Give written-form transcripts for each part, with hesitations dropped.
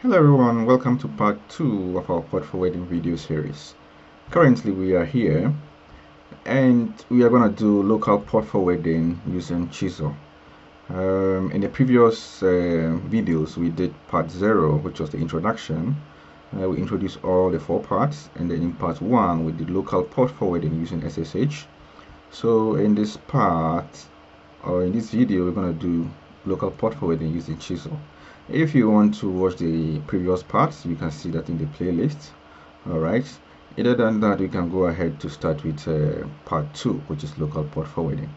Hello everyone, welcome to part 2 of our port forwarding video series. Currently we are here and we are going to do local port forwarding using Chisel. In the previous videos we did part 0, which was the introduction. We introduced all the 4 parts, and then in part 1 we did local port forwarding using SSH. So in this part, or in this video, we're going to do local port forwarding using Chisel. If you want to watch the previous parts, you can see that in the playlist. Alright, other than that, we can go ahead to start with part 2, which is local port forwarding.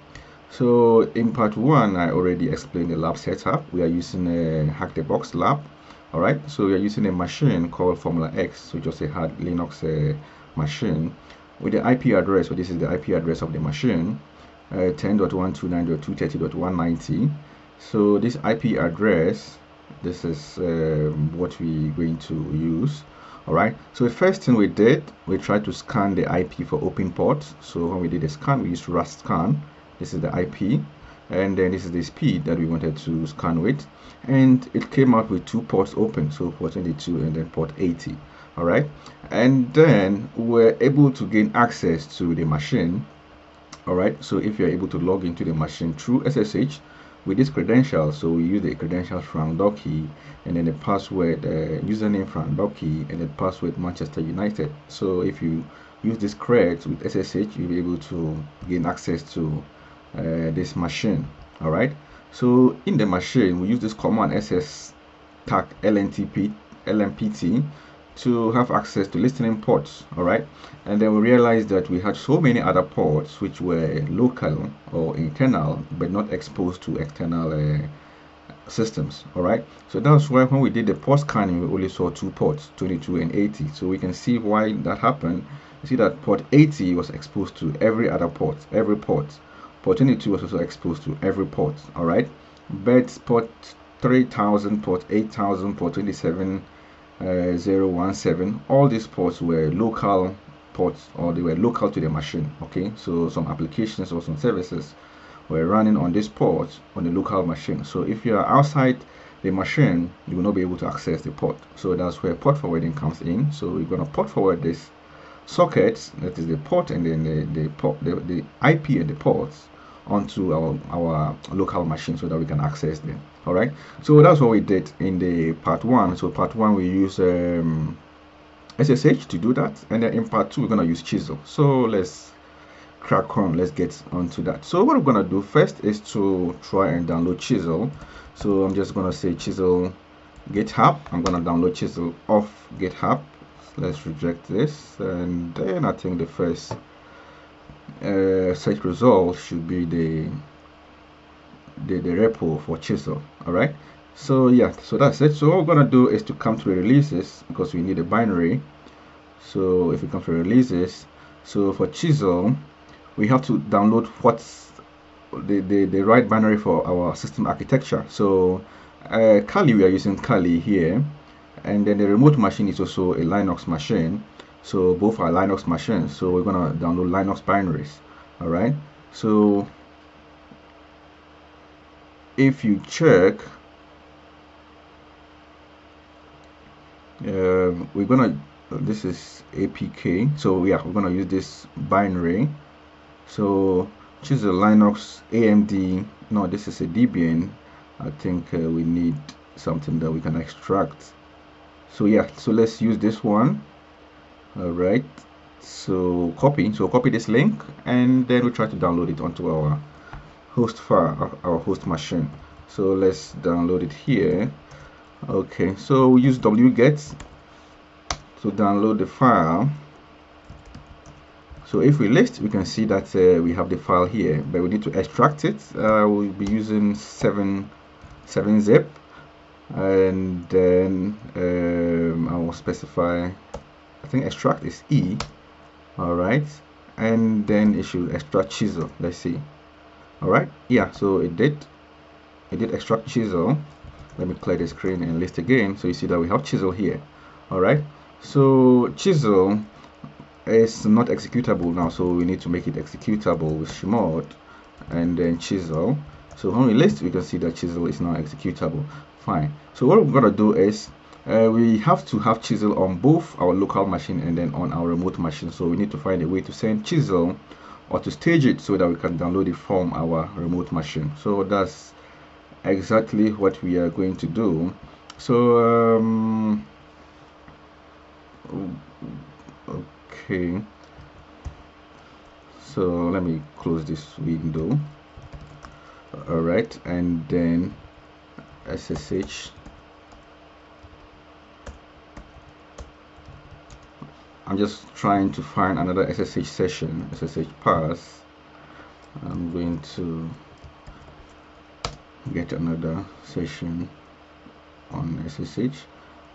So in part 1, I already explained the lab setup. We are using a hack the box lab. Alright, so we are using a machine called Formula X, which is a hard Linux machine with the IP address. So this is the IP address of the machine, 10.129.230.190. So this IP address, this is what we're going to use. All right, so the first thing we did, we tried to scan the IP for open ports. So when we did a scan, we used Rust scan. This is the IP, and then this is the speed that we wanted to scan with, and it came out with 2 ports open, so port 22 and then port 80. All right, and then we're able to gain access to the machine. All right, so if you're able to log into the machine through SSH with this credential, so we use the credentials from Docky, and then the password, username from Docky, and then password Manchester United. So if you use this cred with SSH, you'll be able to gain access to this machine. All right, so in the machine we use this command ss tag lmpt to have access to listening ports. All right, and then we realized that we had so many other ports which were local or internal but not exposed to external systems. All right, so that's why when we did the port scanning, we only saw 2 ports, 22 and 80. So we can see why that happened. You see that port 80 was exposed to every other port, every port. Port 22 was also exposed to every port. All right, but port 3000, port 8000, port 27017, all these ports were local ports, or they were local to the machine. Okay, so some applications or some services were running on this port on the local machine. So if you are outside the machine, you will not be able to access the port. So that's where port forwarding comes in. So we're going to port forward this sockets, that is the port, and then the IP and the ports onto our local machine so that we can access them. All right, so that's what we did in the part 1. So part 1 we use SSH to do that, and then in part 2 we're going to use Chisel. So let's crack on, let's get onto that. So what we're going to do first is to try and download Chisel. So I'm just going to say Chisel GitHub. I'm going to download Chisel off GitHub. Let's reject this, and then I think the first search result should be the repo for Chisel. All right, so yeah, so that's it. So what we're gonna do is to come to the releases, because we need a binary. So if we come to releases, so for Chisel we have to download what's the right binary for our system architecture. So Kali, we are using Kali here, and then the remote machine is also a Linux machine. So both are Linux machines, so we're gonna download Linux binaries. All right, so if you check, we're gonna, this is APK, so yeah, we're gonna use this binary. So choose a Linux AMD. No, this is a Debian. I think we need something that we can extract. So yeah, so let's use this one. All right, so copy this link, and then we try to download it onto our host file, our host machine. So let's download it here. Okay, so we use wget to download the file. So if we list, we can see that we have the file here, but we need to extract it. We'll be using 7-zip, and then I will specify, I think extract is E. All right, and then it should extract Chisel. Let's see. All right, yeah, so it did extract Chisel. Let me clear the screen and list again, so you see that we have Chisel here. All right, so Chisel is not executable now, so we need to make it executable with chmod and then Chisel. So when we list, we can see that Chisel is now executable. Fine, so what we're going to do is we have to have Chisel on both our local machine and then on our remote machine. So we need to find a way to send Chisel or to stage it so that we can download it from our remote machine. So that's exactly what we are going to do. So okay, so let me close this window. All right, and then SSH. I'm just trying to find another SSH session, SSH pass. I'm going to get another session on SSH,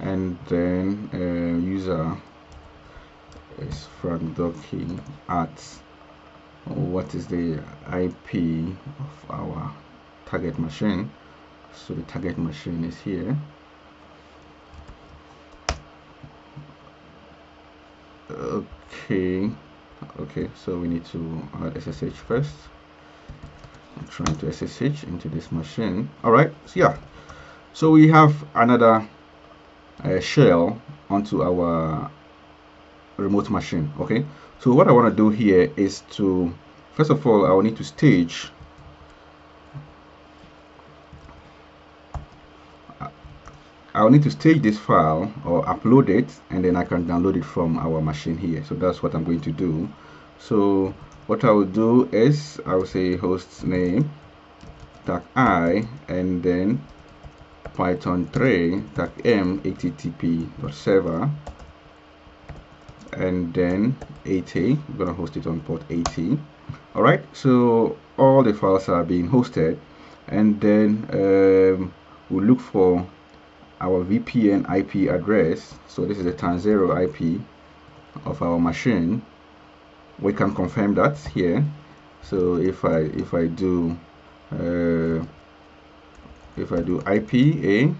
and then user is Frank Ducky at what is the IP of our target machine. So the target machine is here. Okay, so we need to add SSH first. I'm trying to SSH into this machine. All right, so yeah, so we have another shell onto our remote machine. Okay, so what I want to do here is to, first of all, I will need to stage this file or upload it, and then I can download it from our machine here. So that's what I'm going to do. So what I will do is I will say host name tag I, and then python 3 tag m http.server, and then 80. We're gonna host it on port 80. All right, so all the files are being hosted, and then we'll look for our VPN IP address. So this is the ×0 IP of our machine. We can confirm that here. So if I do IPA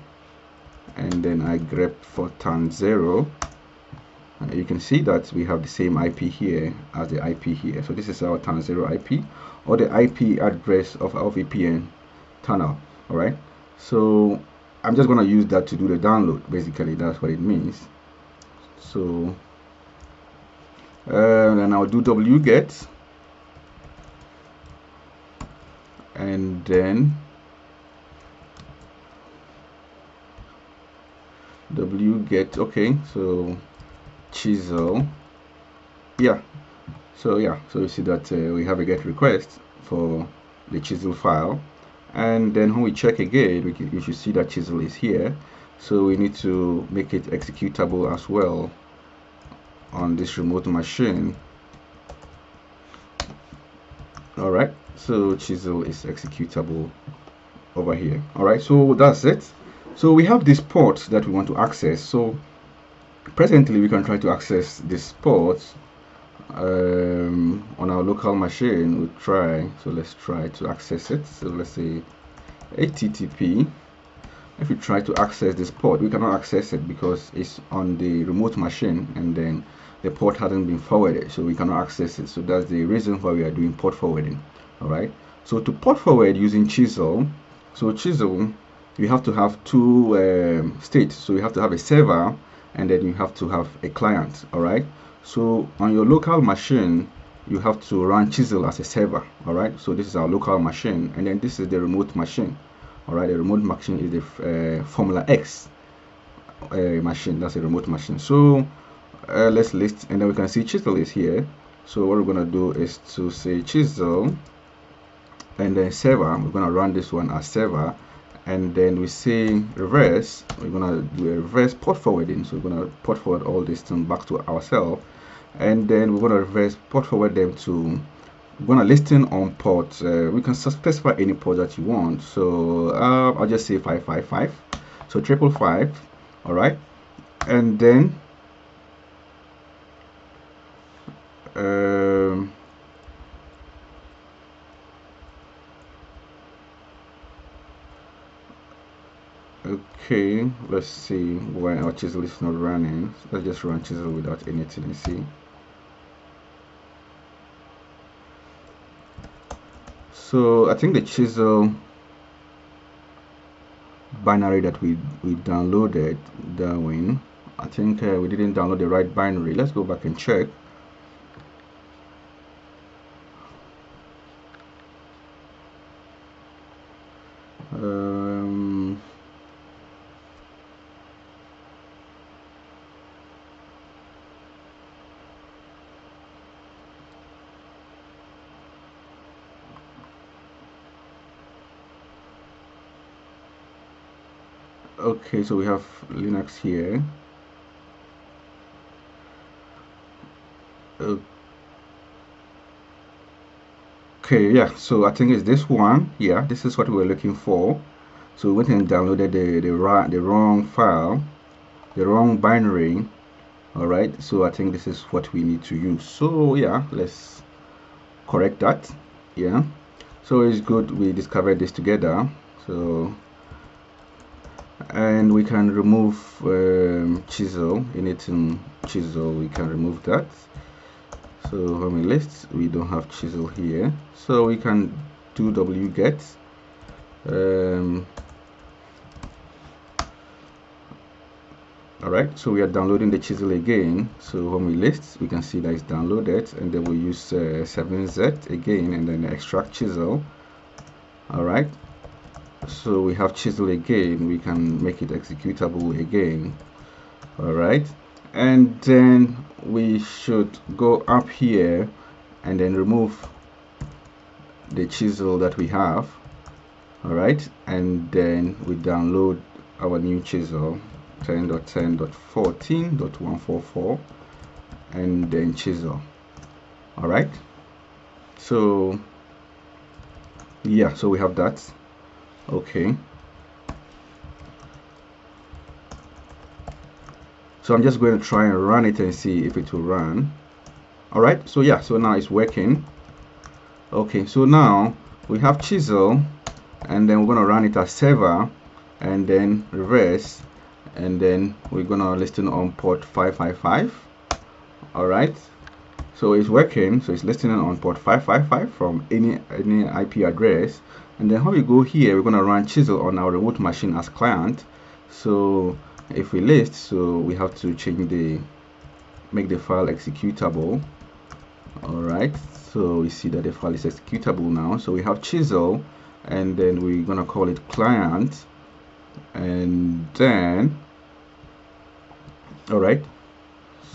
and then I grep for ×0, you can see that we have the same IP here as the IP here. So this is our ×0 IP, or the IP address of our VPN tunnel. All right, so I'm just going to use that to do the download. Basically, that's what it means. So then I'll do wget, and then wget. Okay, so Chisel. Yeah, so you see that we have a get request for the Chisel file, and then when we check again, you should see that Chisel is here. So we need to make it executable as well on this remote machine. All right, so Chisel is executable over here. All right, so that's it. So we have this port that we want to access. So presently we can try to access this port on our local machine. We'll try. So let's try to access it. So let's say HTTP. If we try to access this port, we cannot access it because it's on the remote machine, and then the port hasn't been forwarded, so we cannot access it. So that's the reason why we are doing port forwarding. All right, so to port forward using Chisel, so Chisel, you have to have two states. So you have to have a server, and then you have to have a client. All right, so on your local machine you have to run Chisel as a server. All right, so this is our local machine, and then this is the remote machine. All right, the remote machine is the Formula X machine. That's a remote machine. So let's list, and then we can see Chisel is here. So what we're going to do is to say Chisel, and then server. We're going to run this one as server, and then we say reverse. We're going to do a reverse port forwarding. So we're going to port forward all this thing back to ourselves, and then we're going to reverse port forward them to, we're going to listen on port. We can specify any port that you want. So I'll just say 555. So 555. All right, and then okay, let's see why our Chisel is not running. Let's just run Chisel without anything and see. So I think the Chisel binary that we downloaded, Darwin. I think we didn't download the right binary. Let's go back and check. Okay, so we have Linux here. Okay, yeah, so I think it's this one. Yeah, this is what we were looking for. So we went and downloaded the wrong file, the wrong binary. All right, so I think this is what we need to use. So yeah, let's correct that. Yeah, so it's good we discovered this together. So, and we can remove Chisel. Anything Chisel, we can remove that. So when we list, we don't have Chisel here, so we can do wget. All right, so we are downloading the Chisel again. So when we list, we can see that it's downloaded, and then we use 7z again, and then extract Chisel. All right, so we have Chisel again. We can make it executable again. All right, and then we should go up here and then remove the Chisel that we have. All right, and then we download our new Chisel 10.10.14.144 and then Chisel. All right, so yeah, so we have that. Okay, so I'm just going to try and run it and see if it will run. All right, so yeah, so now it's working. Okay, so now we have Chisel, and then we're going to run it as server, and then reverse, and then we're going to listen on port 555. All right, so it's working. So it's listening on port 555 from any IP address, and then when we go here, we're going to run Chisel on our remote machine as client. So if we list, so we have to change make the file executable. All right, so we see that the file is executable now. So we have Chisel, and then we're gonna call it client, and then all right,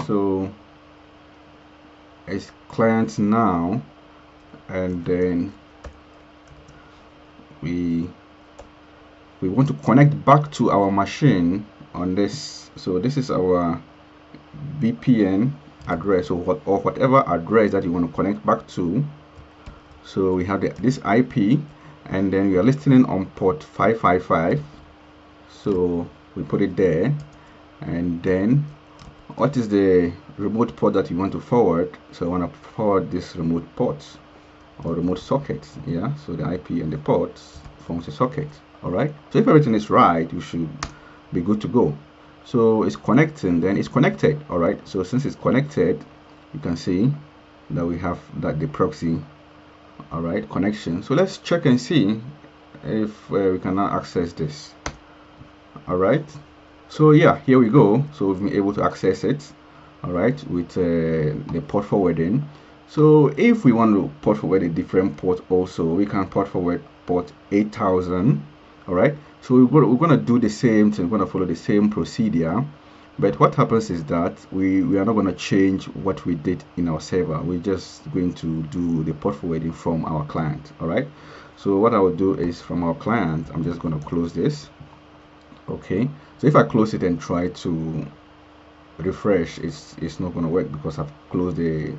so it's client now, and then we want to connect back to our machine on this. So this is our VPN address, or whatever address that you want to connect back to. So we have this IP, and then we are listening on port 555. So we put it there, and then what is the remote port that you want to forward? So I want to forward this remote port or remote socket. Yeah, so the IP and the port forms a socket. All right, so if everything is right, you should be good to go. So it's connecting, then it's connected. All right, so since it's connected, you can see that we have that the proxy, all right, connection. So let's check and see if we can now access this. All right, so yeah, here we go. So we've been able to access it, all right, with the port forwarding. So if we want to port forward a different port also, we can port forward port 8000. All right, so we're going to do the same thing. We're going to follow the same procedure, but what happens is that we are not going to change what we did in our server. We're just going to do the port forwarding from our client. All right, so what I will do is from our client, I'm just going to close this. Okay, so if I close it and try to refresh, it's not going to work because I've closed the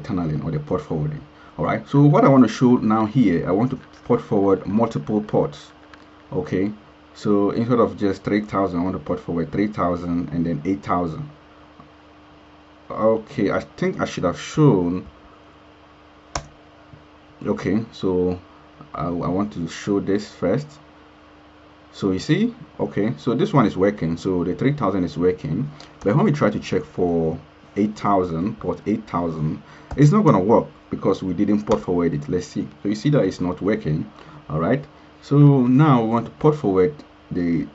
tunneling or the port forwarding. All right, so what I want to show now here, I want to port forward multiple ports. Okay, so instead of just 3000, I want to port forward 3000 and then 8000. Okay, I think I should have shown. Okay, so I want to show this first. So you see, okay, so this one is working, so the 3000 is working, but when we try to check for 8000, port 8000, it's not going to work because we didn't port forward it. Let's see. So you see that it's not working. All right, so now we want to port forward the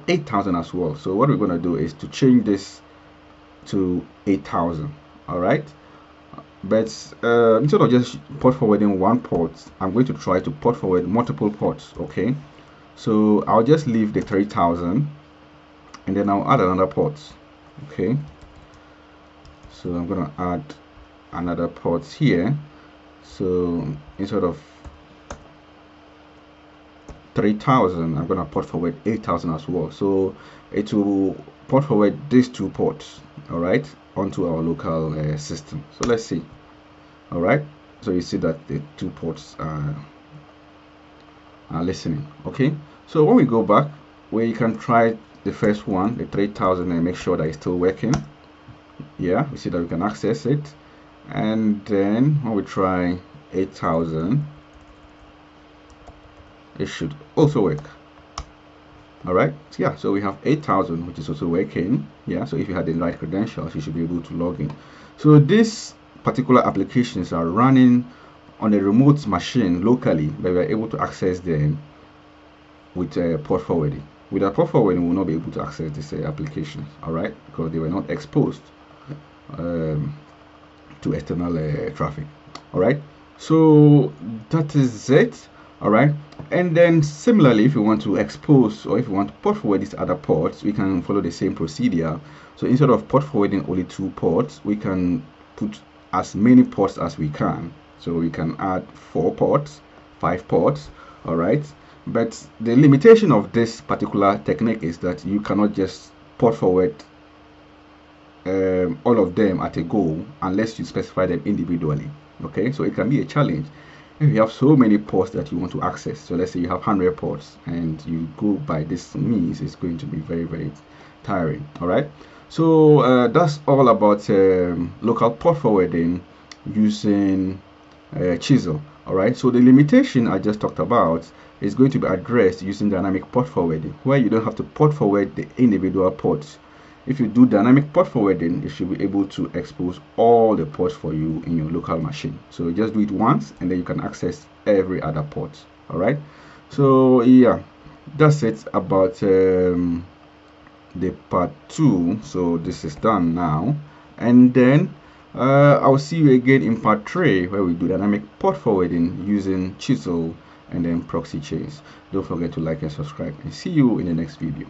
8,000 as well. So what we're going to do is to change this to 8,000. All right, but instead of just port forwarding one port, I'm going to try to port forward multiple ports. Okay, so I'll just leave the 3,000 and then I'll add another port. Okay, so I'm going to add another port here. So instead of 3,000, I'm going to port forward 8,000 as well. So it will port forward these two ports, all right, onto our local system. So let's see. All right, so you see that the two ports are listening. Okay, so when we go back, we can try the first one, the 3,000, and make sure that it's still working. Yeah, we see that we can access it. And then when we try 8,000, it should also work. All right, yeah, so we have 8,000, which is also working. Yeah, so if you had the right credentials, you should be able to log in. So these particular applications are running on a remote machine locally, but we are able to access them with port forwarding. With a port forwarding, we will not be able to access these applications, all right, because they were not exposed to external traffic. All right, so that is it. All right, and then similarly, if you want to expose or if you want to port forward these other ports, we can follow the same procedure. So instead of port forwarding only 2 ports, we can put as many ports as we can. So we can add 4 ports, 5 ports. All right, but the limitation of this particular technique is that you cannot just port forward all of them at a go unless you specify them individually. Okay, so it can be a challenge if you have so many ports that you want to access. So let's say you have 100 ports and you go by this means, it's going to be very, very tiring. All right, so that's all about local port forwarding using Chisel. All right, so the limitation I just talked about is going to be addressed using dynamic port forwarding, where you don't have to port forward the individual ports. If you do dynamic port forwarding, it should be able to expose all the ports for you in your local machine. So just do it once and then you can access every other port. All right, so yeah, that's it about the part 2. So this is done now, and then I'll see you again in part 3, where we do dynamic port forwarding using Chisel and then proxy chains. Don't forget to like and subscribe, and see you in the next video.